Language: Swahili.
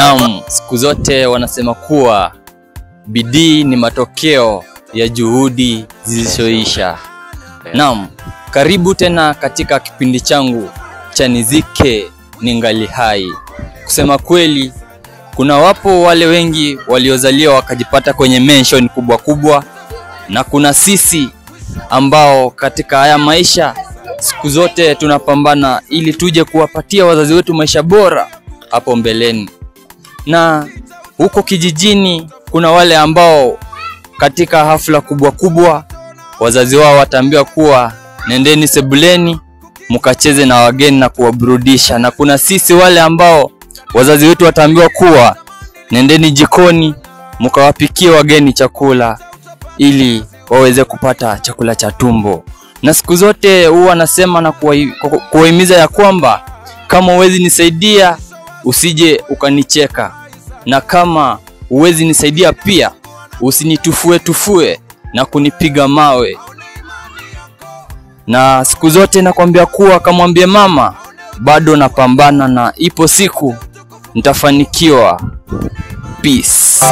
Naam, siku zote wanasema kuwa bidii ni matokeo ya juhudi zisizoisha. Naam, karibu tena katika kipindi changu cha Nizike Ningali Hai. Kusema kweli, kuna wapo wale wengi waliozaliwa wakajipata kwenye mention kubwa kubwa, na kuna sisi ambao katika haya maisha siku zote tunapambana ili tuje kuwapatia wazazi wetu maisha bora hapo mbeleni. Na huko kijijini kuna wale ambao katika hafla kubwa kubwa wazazi wao wataambiwa kuwa nendeni sebuleni mkacheze na wageni na kuwaburudisha, na kuna sisi wale ambao wazazi wetu wataambiwa kuwa nendeni jikoni mkawapikie wageni chakula ili waweze kupata chakula cha tumbo. Na siku zote huwa nasema na kuwahimiza ya kwamba kama huwezi nisaidia usije ukanicheka, na kama huwezi nisaidia pia usinitufue na kunipiga mawe. Na siku zote nakwambia kuwa kamwambie mama bado napambana na ipo siku nitafanikiwa. Peace.